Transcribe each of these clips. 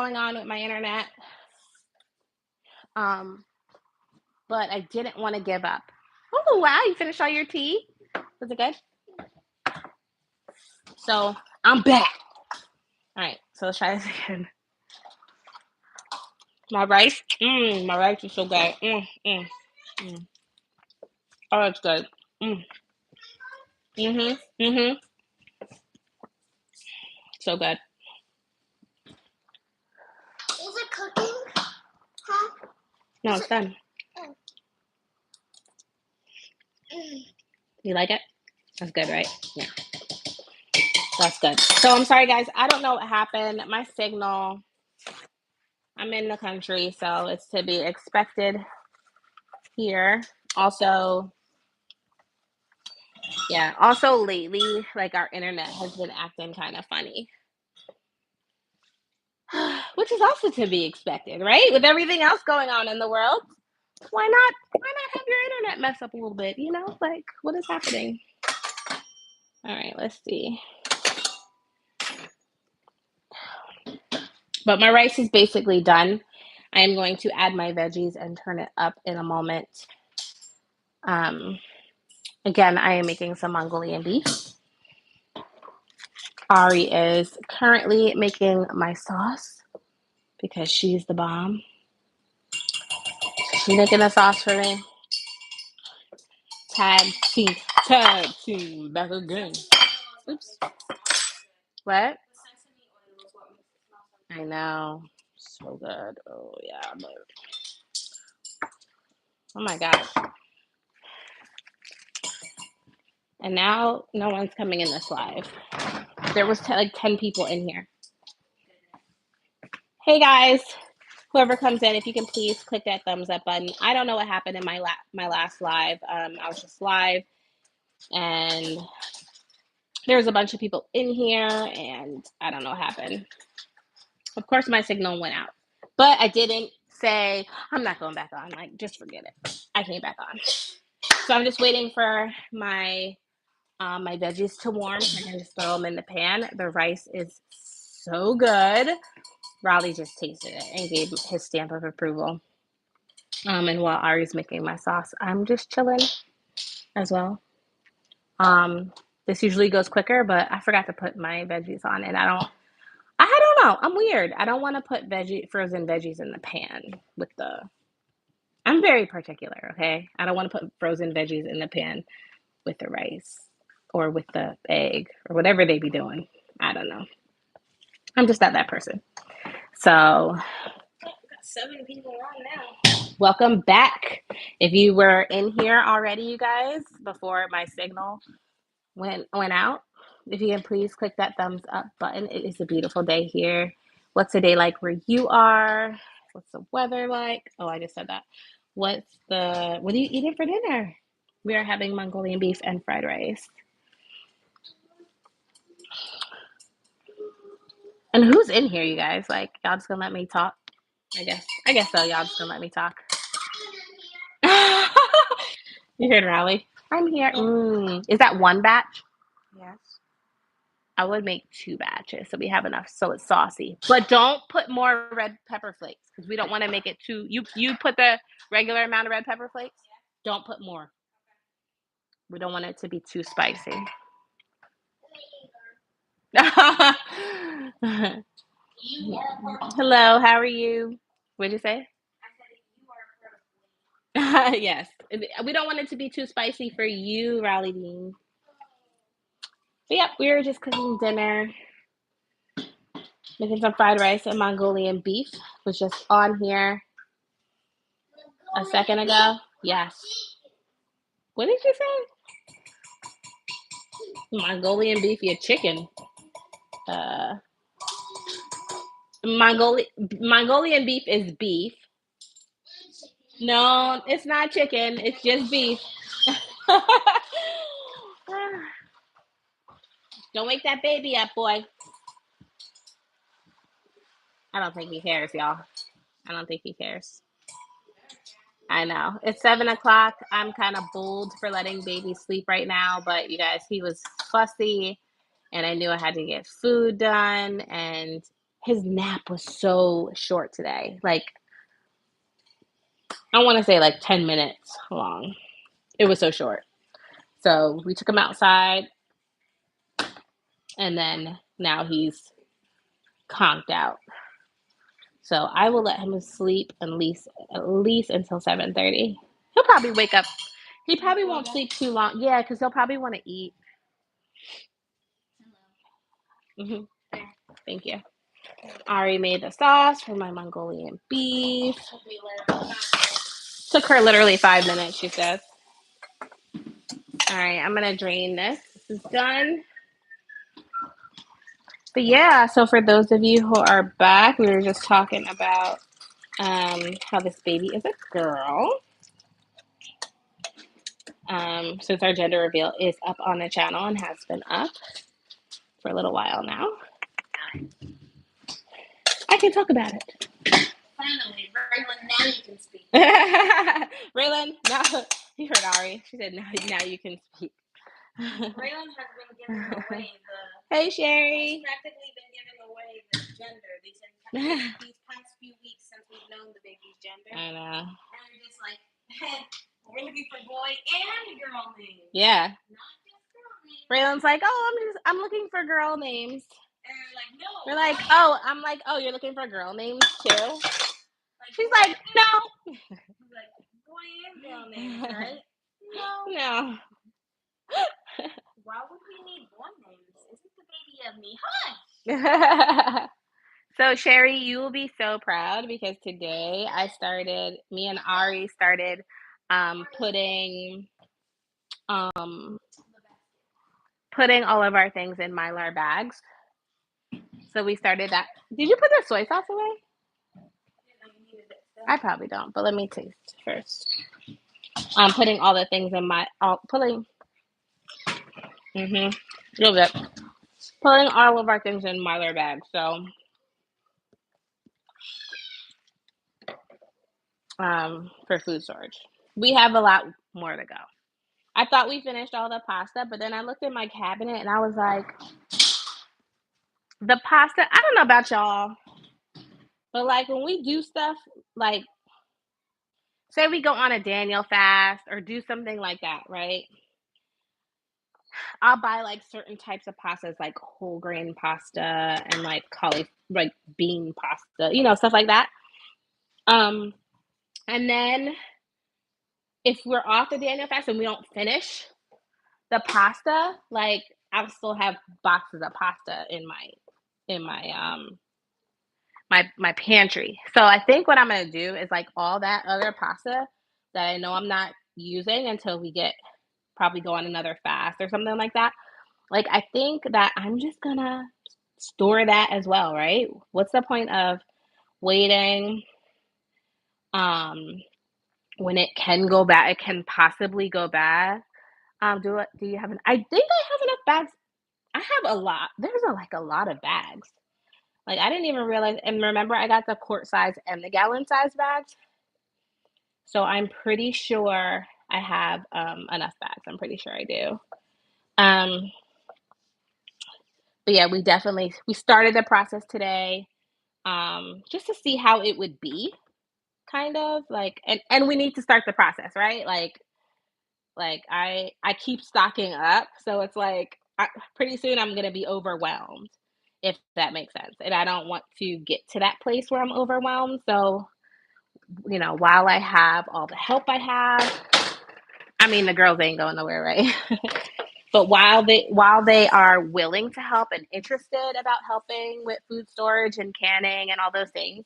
going on with my internet. But I didn't want to give up. Oh, wow, you finished all your tea? Was it good? So I'm back. All right, so let's try this again. My rice is so good. Oh, it's good. So good. Is it cooking? Huh? No, it's done. You like it? That's good, right? Yeah. That's good. So I'm sorry, guys. I don't know what happened. My signal, I'm in the country, so it's to be expected here. Also, yeah. Also, lately, like our internet has been acting kind of funny, which is also to be expected, right? With everything else going on in the world, why not have your internet mess up a little bit? You know, like what is happening? All right, let's see. But my rice is basically done. I am going to add my veggies and turn it up in a moment. Again, I am making some Mongolian beef. Ari is currently making my sauce because she's the bomb. She's making a sauce for me. Tag team, back again. Oops. What? I know. So good. Oh, yeah. Oh, my gosh. And now no one's coming in this live. There was like 10 people in here. Hey, guys. Whoever comes in, if you can please click that thumbs up button. I don't know what happened in my last live. I was just live, and there was a bunch of people in here, and I don't know what happened. Of course, my signal went out, but I didn't say I'm not going back on. Like, just forget it. I came back on, so I'm just waiting for my my veggies to warm. I can just throw them in the pan. The rice is so good. Raleigh just tasted it and gave his stamp of approval. And while Ari's making my sauce, I'm just chilling as well. This usually goes quicker, but I forgot to put my veggies on, and I don't know. I'm weird. I don't want to put frozen veggies in the pan with the. I'm very particular. Okay, I don't want to put frozen veggies in the pan with the rice or with the egg or whatever they be doing. I don't know. I'm just not that person. So. 7 people on now. Welcome back. If you were in here already, you guys, before my signal went out, if you can please click that thumbs up button. It is a beautiful day here. What's the day like where you are? What's the weather like? Oh, I just said that. What are you eating for dinner? We are having Mongolian beef and fried rice. And who's in here, you guys? Like, y'all just gonna let me talk? I guess so. Y'all just gonna let me talk. You heard Riley? I'm here. Is that one batch? Yes. I would make 2 batches so we have enough so it's saucy. But don't put more red pepper flakes because we don't want to make it too. You put the regular amount of red pepper flakes. Don't put more. We don't want it to be too spicy. Hello, how are you? What did you say? Yes. We don't want it to be too spicy for you, Raleigh Bean. But yep, we were just cooking dinner. Making some fried rice and Mongolian beef was just on here a second ago. Yes. What did you say? Mongolian beef, your chicken. Mongolian beef is beef. No, it's not chicken. It's just beef. Don't wake that baby up, boy. I don't think he cares, y'all. I don't think he cares. I know. It's 7 o'clock. I'm kind of bold for letting baby sleep right now, but you guys, he was fussy, and I knew I had to get food done. And his nap was so short today. Like, I want to say like 10 minutes long. It was so short. So we took him outside, and then now he's conked out. So I will let him sleep at least until 7:30. He'll probably wake up. He probably won't sleep too long. Yeah, because he'll probably want to eat. Hmm. Thank you. Ari made the sauce for my Mongolian beef. Took her literally 5 minutes, she says. All right, I'm gonna drain this. This is done. But yeah, so for those of you who are back, we were just talking about how this baby is a girl. Since our gender reveal is up on the channel and has been up for a little while now, I can talk about it. Finally, Raylan, now you can speak. Raylan, now you heard Ari. She said, now you can speak. Raylan has been giving away Hey, Sherry. He's practically been giving away the gender these past few weeks since we've known the baby's gender. I know. And we're just like, hey, we're looking for boy and girl names. Yeah. Not just girl names. Raylan's like, oh, I'm looking for girl names. And we're like, no. We're like, oh, I'm like, oh, you're looking for girl names too? She's like, no. He's like, boy and girl names, right? No. Why would we need boy names? Isn't the baby of me? Hush! So Sherry, you will be so proud because today me and Ari started putting all of our things in Mylar bags. So we started that. Did you put the soy sauce away? I probably don't, but let me taste first. I'm putting all the things in putting a little bit. Putting all of our things in Mylar bags. So for food storage. We have a lot more to go. I thought we finished all the pasta, but then I looked in my cabinet and I was like, the pasta, I don't know about y'all, but like when we do stuff, like say we go on a Daniel fast or do something like that, right? I'll buy like certain types of pastas, like whole grain pasta and like like bean pasta, stuff like that. And then if we're off the Daniel fast and we don't finish the pasta, like I still have boxes of pasta in my pantry. So I think what I'm gonna do is like all that other pasta that I know I'm not using until we probably go on another fast or something like that. Like I think that I'm just gonna store that as well, right? What's the point of waiting when it can go bad? It can possibly go bad. Do you have I think I have enough bags. I have a lot. There's a lot of bags. Like I didn't even realize. And remember, I got the quart size and the gallon size bags. So I'm pretty sure I have enough bags. I'm pretty sure I do. But yeah, we started the process today, just to see how it would be, kind of like, and we need to start the process, right? Like I keep stocking up, so it's like pretty soon I'm gonna be overwhelmed, if that makes sense, and I don't want to get to that place where I'm overwhelmed. So while I have all the help I have, I mean the girls ain't going nowhere, right? But while they are willing to help and interested about helping with food storage and canning and all those things,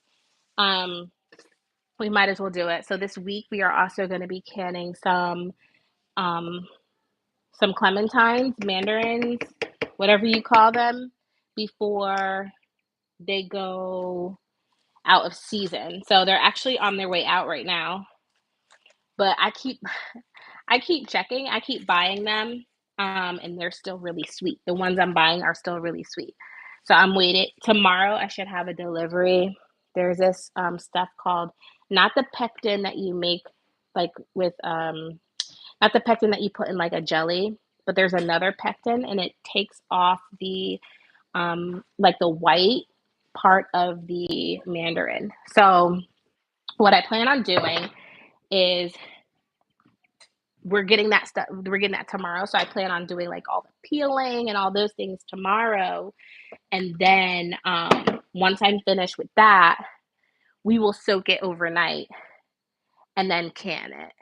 we might as well do it. So this week we are also going to be canning um, some clementines, mandarins, whatever you call them, before they go out of season. So they're actually on their way out right now. But I keep checking. I keep buying them, and they're still really sweet. The ones I'm buying are still really sweet. So I'm waiting. Tomorrow I should have a delivery. There's this stuff called, not the pectin that you make like with not the pectin that you put in like a jelly, but there's another pectin and it takes off the like the white part of the Mandarin. So what I plan on doing is we're getting that stuff. We're getting that tomorrow. So I plan on doing like all the peeling and all those things tomorrow. And then once I'm finished with that, we will soak it overnight and then can it.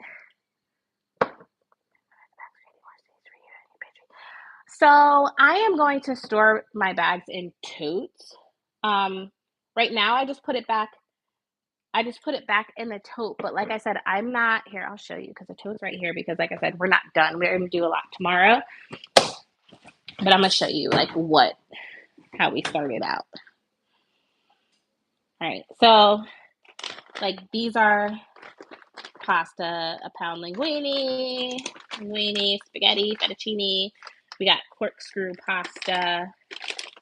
So I am going to store my bags in totes. Right now, I just put it back. I just put it back in the tote. But like I said, I'm not here. I'll show you because the tote's right here. Because like I said, we're not done. We're going to do a lot tomorrow. But I'm going to show you like how we started out. All right. So like these are pasta, a pound linguine, spaghetti, fettuccine. We got corkscrew pasta.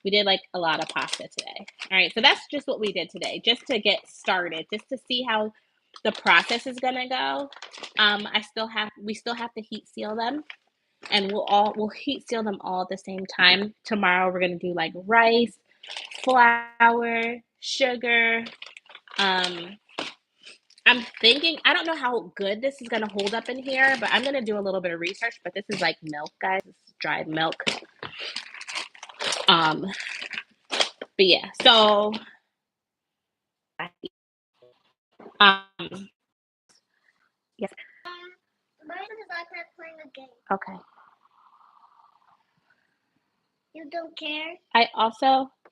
We did like a lot of pasta today. All right, so that's just what we did today, just to get started, just to see how the process is gonna go. We still have to heat seal them, and we'll heat seal them all at the same time. Tomorrow we're gonna do like rice, flour, sugar. I'm thinking, I don't know how good this is gonna hold up in here, but I'm gonna do a little bit of research. But this is like milk, guys. This is dried milk. But yeah, so yes. Mine is iPad playing a game. Okay. You don't care?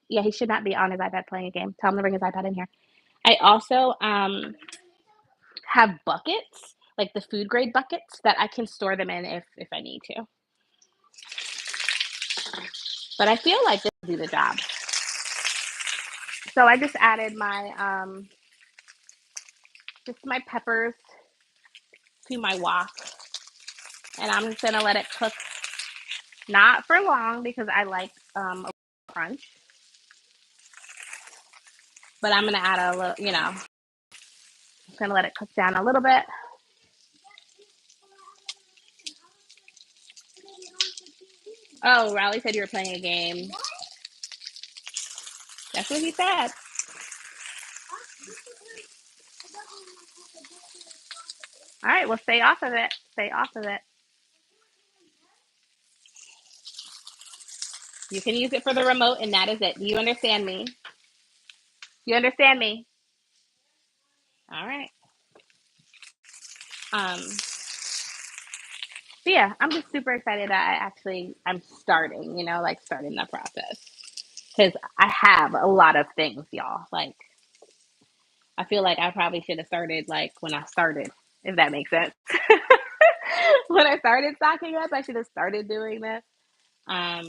Yeah, he should not be on his iPad playing a game. Tell him to bring his iPad in here. I also have buckets, like the food grade buckets that I can store them in if I need to. But I feel like this will do the job. So I just added my peppers to my wok, and I'm just gonna let it cook, not for long because I like a crunch. But I'm gonna add a little, just gonna let it cook down a little bit. Oh, Riley said you were playing a game. That's what he said. All right, well, stay off of it. Stay off of it. You can use it for the remote, and that is it. Do you understand me? Do you understand me? All right. But yeah, I'm just super excited that I'm starting, like starting the process. Because I have a lot of things, y'all. Like, I feel like I probably should have started like when I started, if that makes sense. When I started stocking up, I should have started doing this. But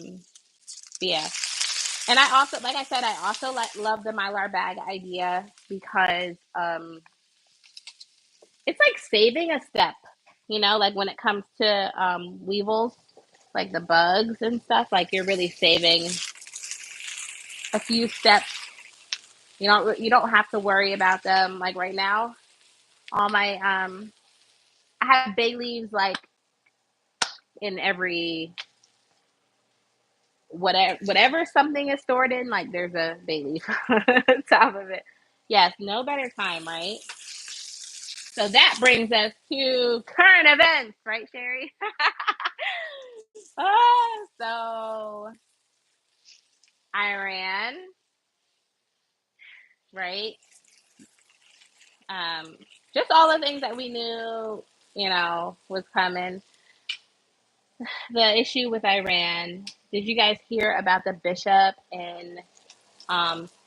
yeah. And I also, like I said, love the Mylar bag idea because it's like saving a step, like when it comes to weevils, like the bugs and stuff, like you're really saving a few steps. You don't have to worry about them. Like right now, all my I have bay leaves like in every whatever something is stored in, like there's a bay leaf on top of it. Yes, no better time, right? So that brings us to current events, right, Sherry? So Iran, right? Just all the things that we knew, was coming. The issue with Iran. Did you guys hear about the bishop in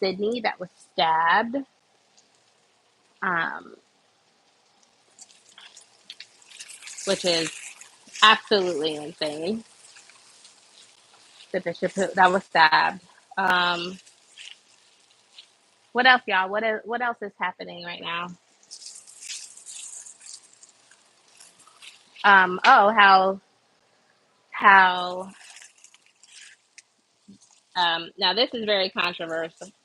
Sydney that was stabbed? Um, which is absolutely insane. The bishop that was stabbed. Um, what else, y'all? What else is happening right now? Oh, how now this is very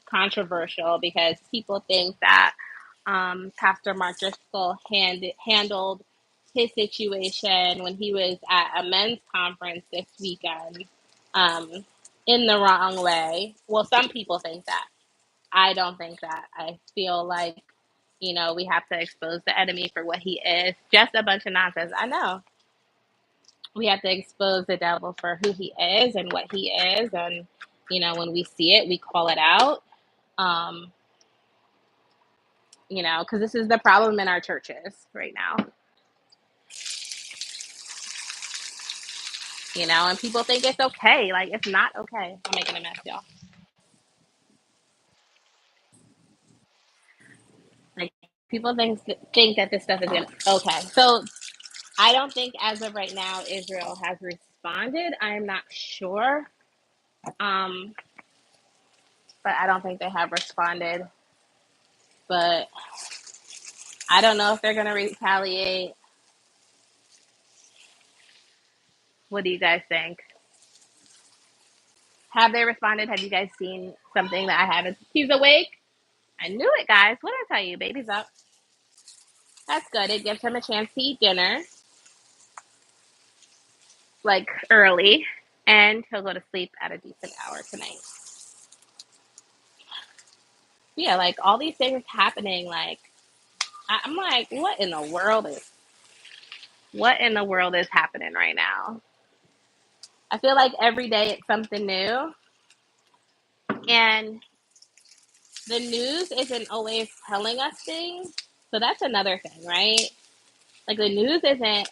controversial because people think that Pastor Mark Driscoll handled his situation when he was at a men's conference this weekend um, in the wrong way. Well, some people think that. I don't think that. I feel like, we have to expose the enemy for what he is. Just a bunch of nonsense. I know. We have to expose the devil for who he is and what he is. And, when we see it, we call it out. Um, because this is the problem in our churches right now. And people think it's okay. Like, it's not okay. I'm making a mess, y'all. Like, people think that this stuff is gonna okay. So I don't think as of right now Israel has responded. I'm not sure, um, but I don't think they have responded. But I don't know if they're gonna retaliate. What do you guys think? Have they responded? Have you guys seen something that I haven't? He's awake. I knew it, guys. What did I tell you? Baby's up. That's good. It gives him a chance to eat dinner, like early, and he'll go to sleep at a decent hour tonight. Yeah, like all these things happening. Like I'm like, what in the world is happening right now? I feel like every day it's something new, and the news isn't always telling us things. So that's another thing, right? Like the news isn't.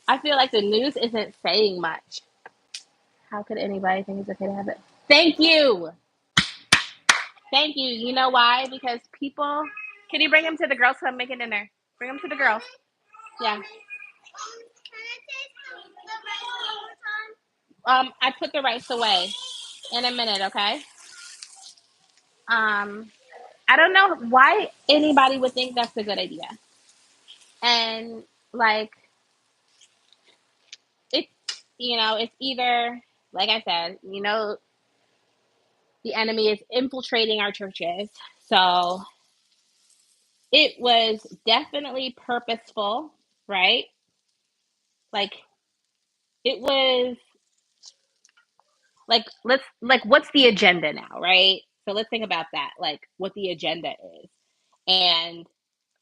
I feel like the news isn't saying much. How could anybody think it's okay to have it? Thank you. Thank you. You know why? Because people. Can you bring him to the girls' club making dinner? Bring him to the girls. Yeah. I put the rice away in a minute. Okay. I don't know why anybody would think that's a good idea. And like it's it's either like I said, the enemy is infiltrating our churches. So it was definitely purposeful, right? Like it was like what's the agenda now, right? So let's think about that, like what the agenda is. And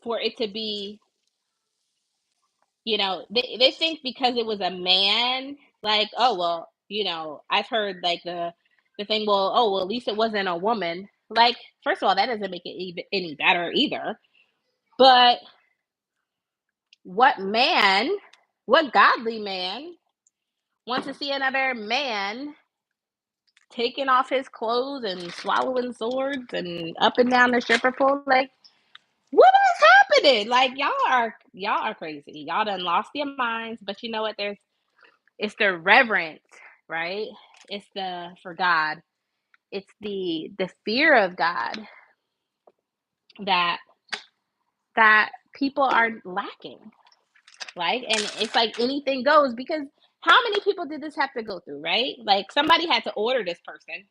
for it to be, they think because it was a man, like, oh well, I've heard like the thing, well, oh well, at least it wasn't a woman. Like, first of all, that doesn't make it even any better either. But what man, what godly man wants to see another man taking off his clothes and swallowing swords and up and down the stripper pole? Like, what is happening? Like, y'all are crazy. Y'all done lost your minds. But you know what? It's the reverence, right? It's the for God. It's the fear of God that people are lacking. Like, and it's like anything goes, because how many people did this have to go through, right? Like somebody had to order this person.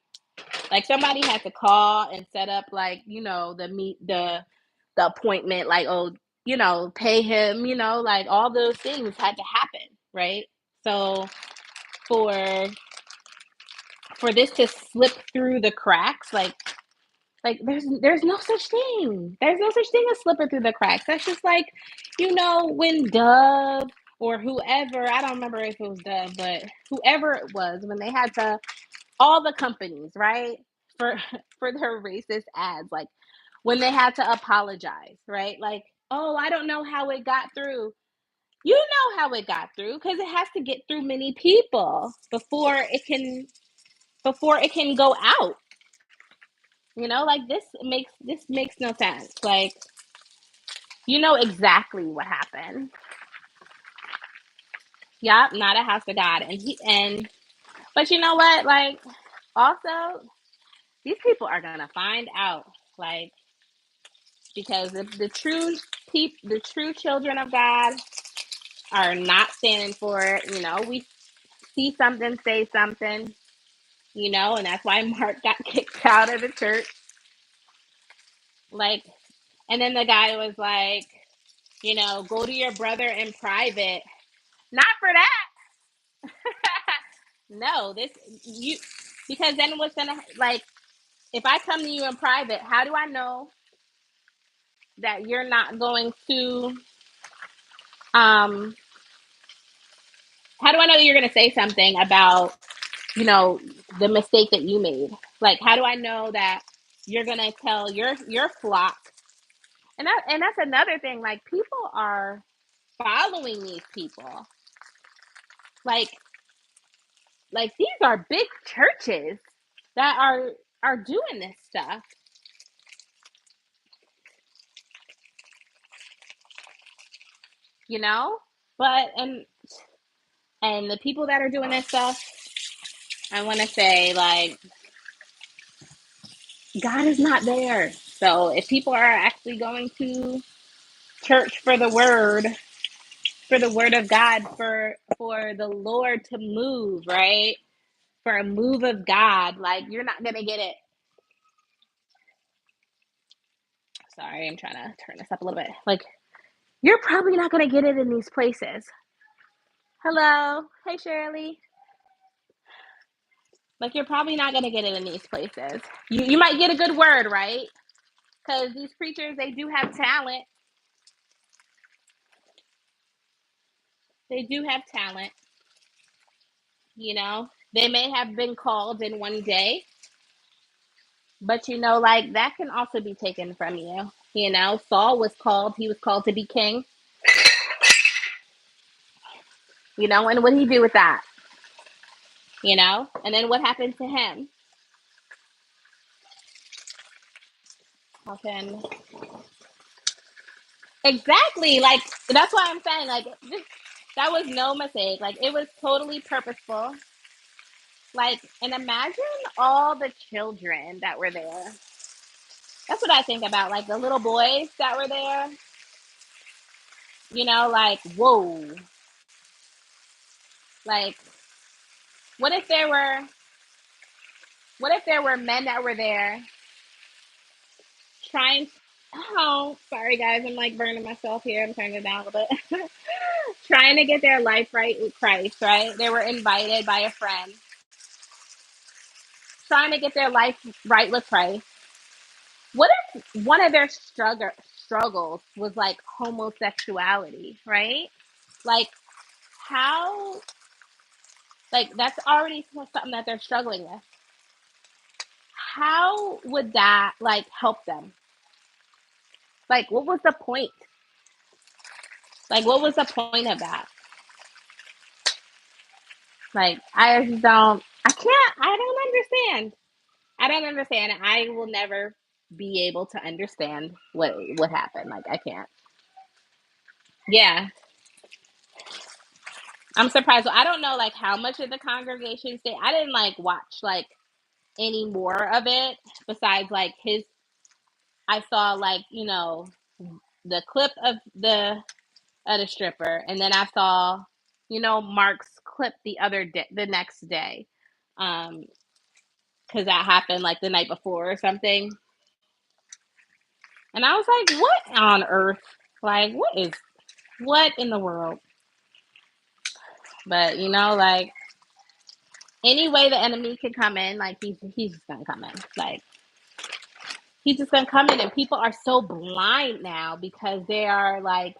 Like somebody had to call and set up, like, the appointment, like, oh, pay him, like all those things had to happen, right? So for this to slip through the cracks, like there's no such thing. There's no such thing as slipping through the cracks. That's just like, when Dove or whoever, I don't remember if it was Dove, but whoever it was, when they had to, all the companies, right? For for their racist ads, like when they had to apologize, right? Like, oh, I don't know how it got through. You know how it got through, because it has to get through many people before it can go out. Like this makes no sense. Like, exactly what happened. Yup, not a house of God. But you know what? Like, also, these people are gonna find out. Like, because if the true children of God are not standing for it, we see something, say something, and that's why Mark got kicked out of the church. Like, and then the guy was like, go to your brother in private. Not for that. No, this you because then what's gonna like? if I come to you in private, how do I know that you're not going to um how do I know that you're going to say something about, you know, the mistake that you made? Like, how do I know that you're going to tell your flock? And that's another thing, like people are following these people. Like these are big churches that are doing this stuff, you know? But and the people that are doing this stuff, I want to say like God is not there. So if people are actually going to church for the word of God, for the Lord to move, right? For a move of God, like you're not gonna get it. Sorry, I'm trying to turn this up a little bit. Like you're probably not gonna get it in these places. Hello, hey Shirley. Like you're probably not gonna get it in these places. You might get a good word, right? Because these preachers, they do have talent. They do have talent. You know, they may have been called in one day, but you know, like that can also be taken from you. You know, Saul was called, he was called to be king, you know, and what did he do with that? You know, and then what happened to him? Often. Exactly. Like, that's why I'm saying, like, that was no mistake. Like, it was totally purposeful. Like, and imagine all the children that were there. That's what I think about. Like, the little boys that were there, you know, like, whoa. Like, what if there were men that were there trying, oh, sorry guys, I'm like burning myself here. I'm turning it down a little bit. Trying to get their life right with Christ, right? They were invited by a friend, trying to get their life right with Christ. What if one of their struggles was like homosexuality, right? Like how, like that's already something that they're struggling with. How would that like help them? Like what was the point? Like what was the point of that? Like I just don't, I don't understand. I don't understand. I will never be able to understand what happened. Like I can't. Yeah, I'm surprised. I don't know like how much of the congregation stayed. I didn't like watch like any more of it besides like his. I saw like the clip of the stripper, and then I saw Mark's clip the next day, because that happened like the night before or something, and I was like, what on earth? Like what in the world? But like any way the enemy can come in, like he's just gonna come in. Like he's just gonna come in, and people are so blind now because they are like,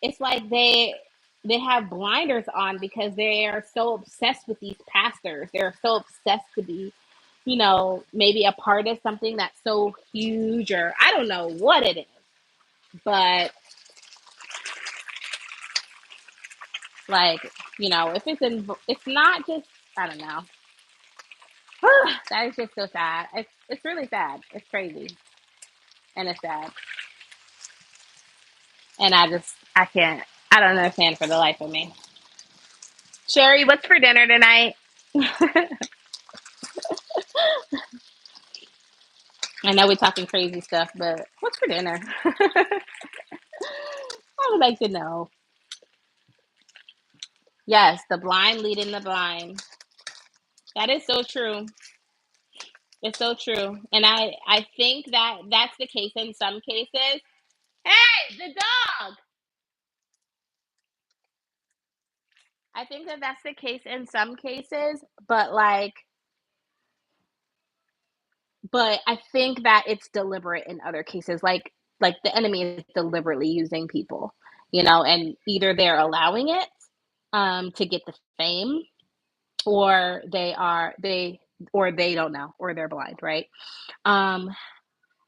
it's like they have blinders on because they are so obsessed with these pastors. They're so obsessed to be, maybe a part of something that's so huge, or I don't know what it is, but like if it's not just, I don't know. That is just so sad. It's really sad. It's crazy and it's sad, and I can't. I don't understand for the life of me. Sherry, what's for dinner tonight? I know we're talking crazy stuff, but what's for dinner? I would like to know. Yes, the blind leading the blind. That is so true. It's so true. And I think that that's the case in some cases. Hey, the dog! I think that that's the case in some cases, but like but I think that it's deliberate in other cases. Like the enemy is deliberately using people, and either they're allowing it to get the fame, or they don't know, or they're blind, right? Um,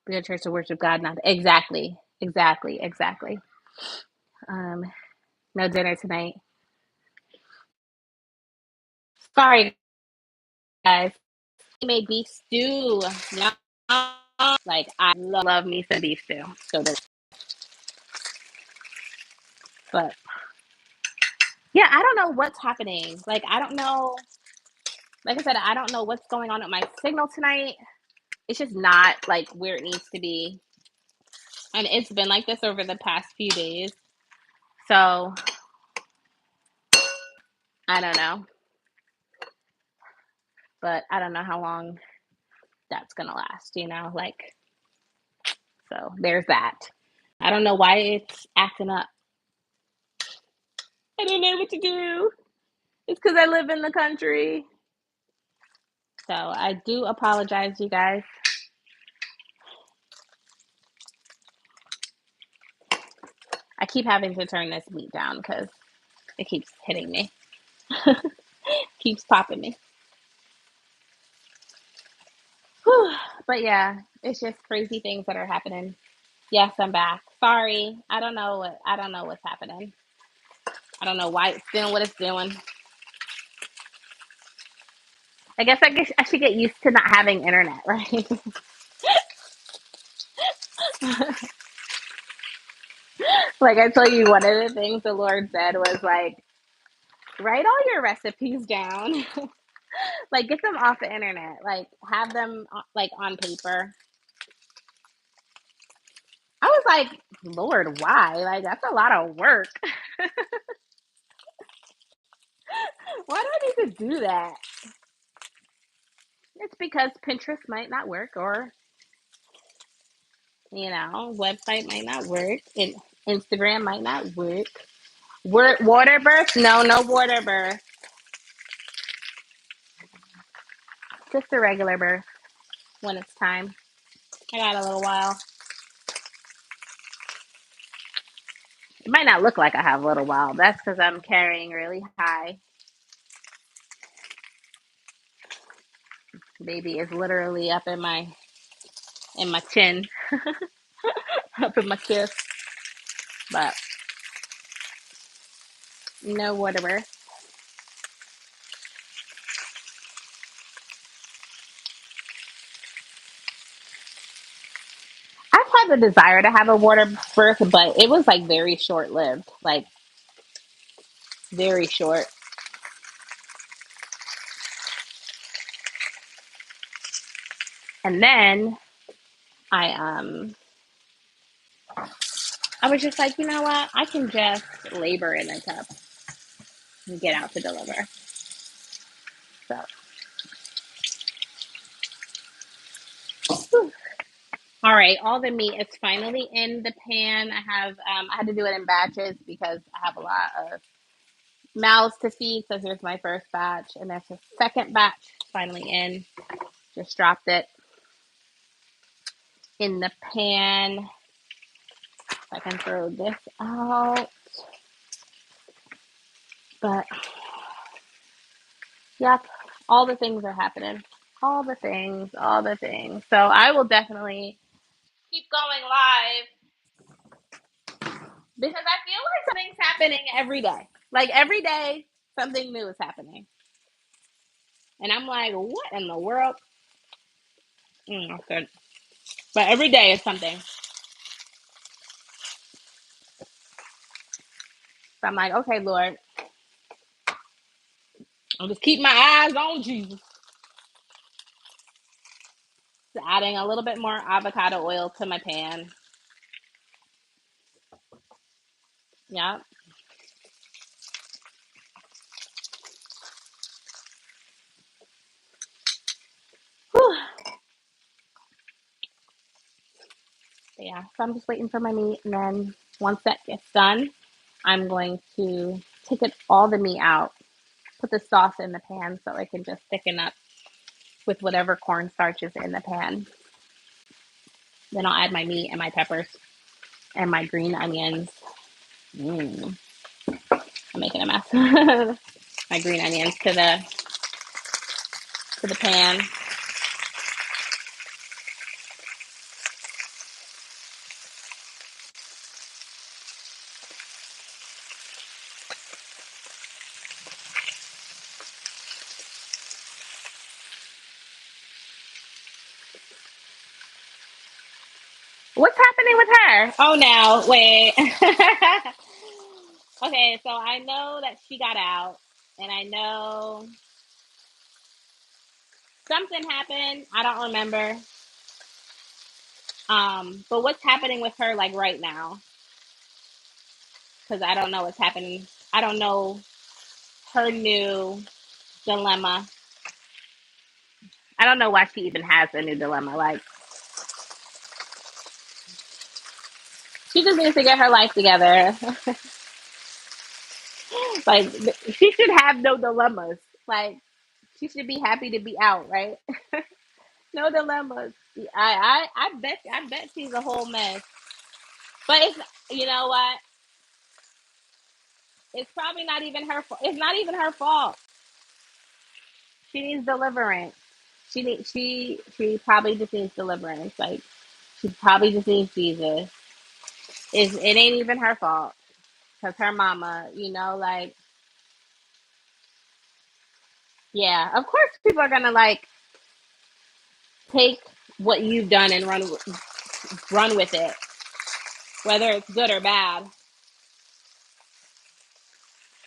we go to church to worship God, not exactly, exactly, exactly. Um, no dinner tonight. Sorry, guys. He made beef stew. Yum. Like I love me some beef stew. So, but yeah, I don't know what's happening. Like I don't know. Like I said, I don't know what's going on with my signal tonight. It's just not like where it needs to be, and it's been like this over the past few days. So I don't know, but I don't know how long that's gonna last. Like, so there's that. I don't know why it's acting up. I don't know what to do. It's because I live in the country. So I do apologize, you guys. I keep having to turn this meat down because it keeps hitting me, keeps popping me. Whew. But yeah, it's just crazy things that are happening. Yes, I'm back. Sorry, I don't know what's happening. I don't know why it's doing what it's doing. I guess I should get used to not having internet, right? Like I told you, one of the things the Lord said was like, write all your recipes down. Like get them off the internet. Like have them like on paper. I was like, Lord, why? Like that's a lot of work. Why do I need to do that? It's because Pinterest might not work, or website might not work, and Instagram might not work. Water birth? No, no water birth. Just a regular birth when it's time. I got a little while. It might not look like I have a little while. That's because I'm carrying really high. Baby is literally up in my chin, up in my chest. But no water birth. I've had the desire to have a water birth, but it was like very short lived, like very short. And then I I was just like, you know what? I can just labor in a tub and get out to deliver. So, whew. All right, all the meat is finally in the pan. I had to do it in batches because I have a lot of mouths to feed. So here's my first batch, and there's a second batch finally in. Just dropped it in the pan. If I can throw this out, but yep, all the things are happening. All the things, all the things. So I will definitely keep going live because I feel like something's happening every day. Like every day, something new is happening. And I'm like, what in the world? That's good. But every day is something. So I'm like, okay, Lord, I'll just keep my eyes on Jesus. So adding a little bit more avocado oil to my pan. Yeah. Whew. Yeah. So I'm just waiting for my meat. And then once that gets done, I'm going to take all the meat out, put the sauce in the pan so it can just thicken up. with whatever cornstarch is in the pan. Then I'll add my meat and my peppers and my green onions. Mm, I'm making a mess. My green onions to the pan. What's happening with her? Oh no, wait. Okay, so I know that she got out, and I know something happened. I don't remember. But what's happening with her like right now? Because I don't know what's happening. I don't know her new dilemma. I don't know why she even has a new dilemma. Like she just needs to get her life together. Like she should have no dilemmas. Like she should be happy to be out, right? No dilemmas. I bet she's a whole mess. But it's you know what? It's probably not even her fault. It's not even her fault. She needs deliverance. She probably just needs deliverance. Like she probably just needs Jesus. It ain't even her fault because her mama, like yeah. Of course, people are gonna like take what you've done and run with it, whether it's good or bad.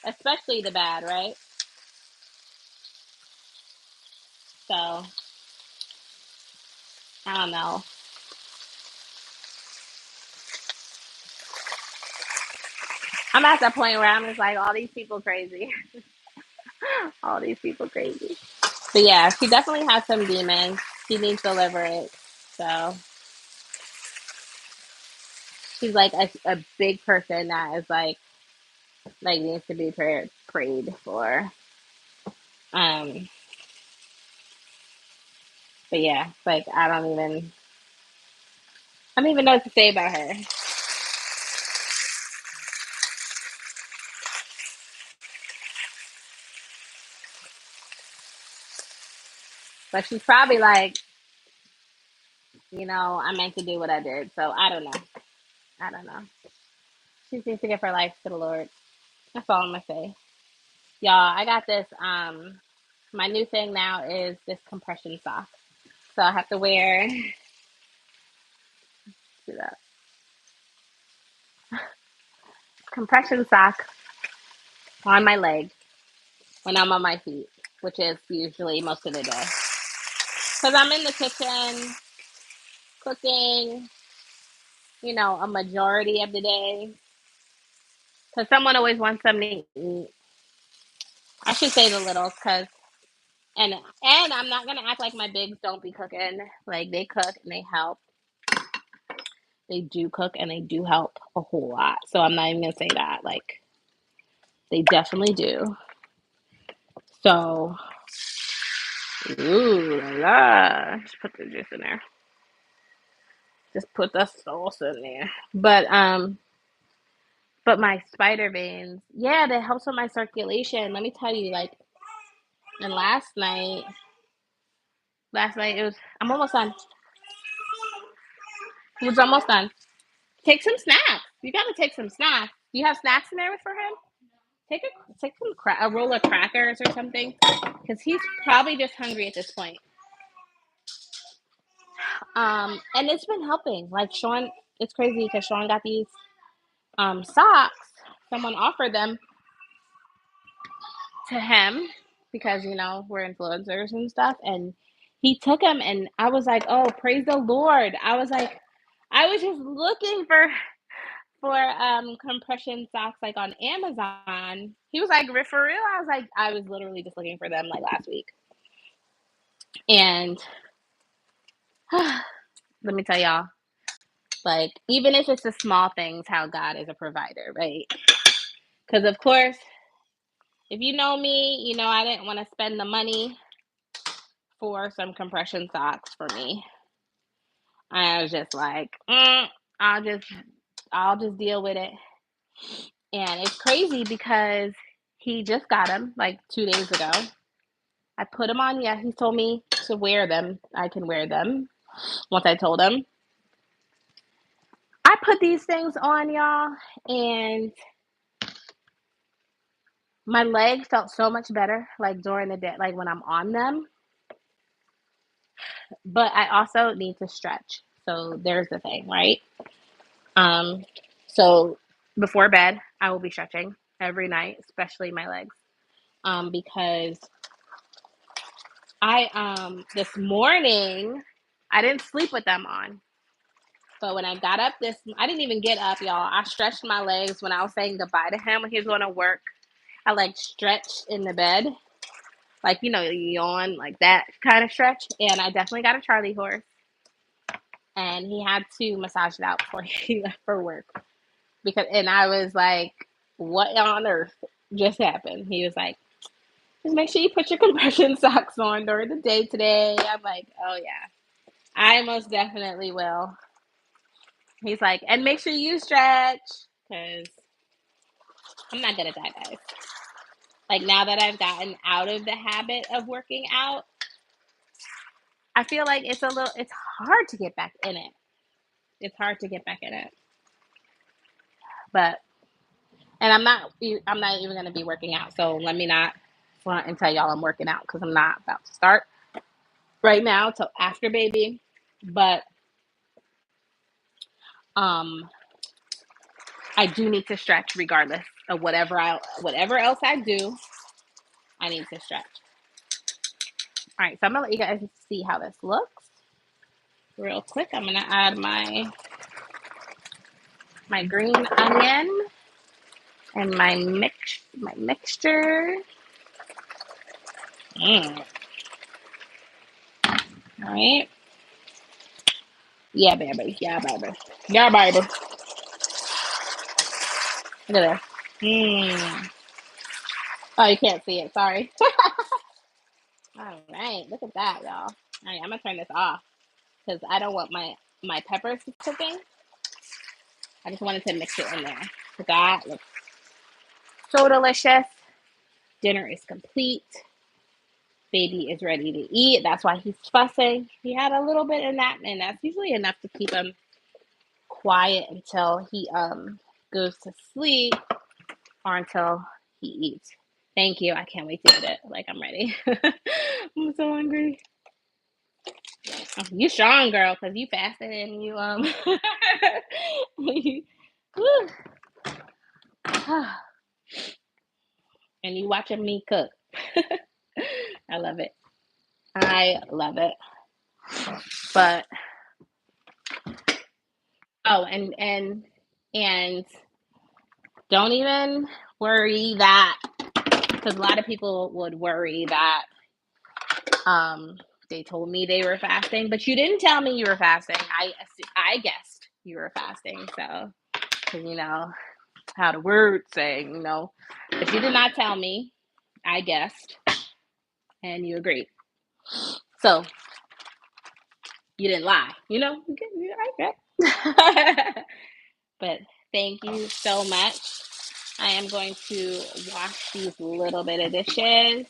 Especially the bad, right? So I don't know. I'm at the point where I'm just like, all these people crazy. All these people crazy. But yeah, she definitely has some demons. She needs deliverance. So she's like a big person that is like needs to be prayed for. Um, but yeah, like I don't even know what to say about her. But she's probably like, I meant to do what I did. So I don't know. I don't know. She just needs to give her life to the Lord. That's all I'm gonna say. Y'all, I got this. My new thing now is this compression sock. So I have to wear do that compression sock on my leg when I'm on my feet, which is usually most of the day. Because I'm in the kitchen cooking, a majority of the day. Because someone always wants something to eat. I should say the littles, and I'm not gonna act like my bigs don't be cooking. Like they cook and they help. They do cook and they do help a whole lot. So I'm not even gonna say that. Like they definitely do. So, ooh la la. Just put the juice in there. Just put the sauce in there. But my spider veins, yeah, that helps with my circulation. Let me tell you, like, and last night it was. I'm almost done. It was almost done. Take some snacks. You gotta take some snacks. Do you have snacks in there for him? Take a roll of crackers or something, because he's probably just hungry at this point. And it's been helping. Like Sean, it's crazy because Sean got these socks. Someone offered them to him because we're influencers and stuff, and he took them, and I was like, oh, praise the Lord. I was just looking for compression socks like on Amazon. He was like, for real? I was literally just looking for them like last week. And let me tell y'all, like, even if it's the small things, how God is a provider, right? Because of course, if you know me, I didn't want to spend the money for some compression socks for me. I was just like, I'll just I'll just deal with it. And it's crazy because he just got them like 2 days ago. I put them on. Yeah, he told me to wear them. I can wear them once I told him. I put these things on, y'all, and my leg felt so much better like during the day, like when I'm on them. But I also need to stretch. So there's the thing, right? Um, so before bed, I will be stretching every night, especially my legs. Because I this morning I didn't sleep with them on. But when I got up I didn't even get up, y'all. I stretched my legs when I was saying goodbye to him when he was going to work. I like stretched in the bed, like, you yawn, like that kind of stretch. And I definitely got a Charlie horse, and he had to massage it out before he left for work. And I was like, what on earth just happened? He was like, just make sure you put your compression socks on during the day today. I'm like, oh yeah, I most definitely will. He's like, and make sure you stretch, because I'm not gonna die, guys. Like, now that I've gotten out of the habit of working out, I feel like it's hard to get back in it. It's hard to get back in it. But, and I'm not even gonna be working out. So let me not front and tell y'all I'm working out, because I'm not about to start right now till after baby. But um, I do need to stretch regardless of whatever else I do. I need to stretch. All right, so I'm gonna let you guys see how this looks real quick. I'm gonna add my green onion and my mixture. All right. Yeah, baby. Yeah, baby. Yeah, baby. Look at this. Oh, you can't see it. Sorry. All right. Look at that, y'all. All right, I'm gonna turn this off because I don't want my peppers cooking. I just wanted to mix it in there. That looks so delicious. Dinner is complete. Baby is ready to eat. That's why he's fussing. He had a little bit in that, and that's usually enough to keep him quiet until he goes to sleep or until he eats. Thank you. I can't wait to eat it. Like, I'm ready. I'm so hungry. You strong, girl, because you fasted and you and you watching me cook. I love it. I love it. But oh, and don't even worry that, because a lot of people would worry that they told me they were fasting, but you didn't tell me you were fasting. I guessed you were fasting, so, because how the word saying, but you did not tell me. I guessed, and you agreed. So you didn't lie. Okay. But thank you so much. I am going to wash these little bit of dishes.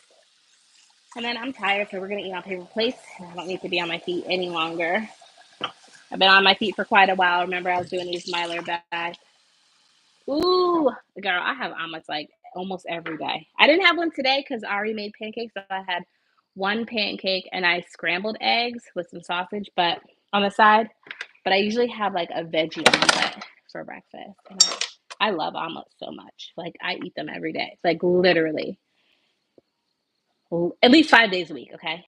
And then I'm tired, so we're going to eat on paper plates. I don't need to be on my feet any longer. I've been on my feet for quite a while. Remember, I was doing these Myler bags. Ooh, girl, I have omelets like almost every day. I didn't have one today because I already made pancakes. So I had one pancake and I scrambled eggs with some sausage, but on the side. But I usually have like a veggie omelet for breakfast. And I love omelets so much. Like, I eat them every day. Like, literally, at least 5 days a week. Okay.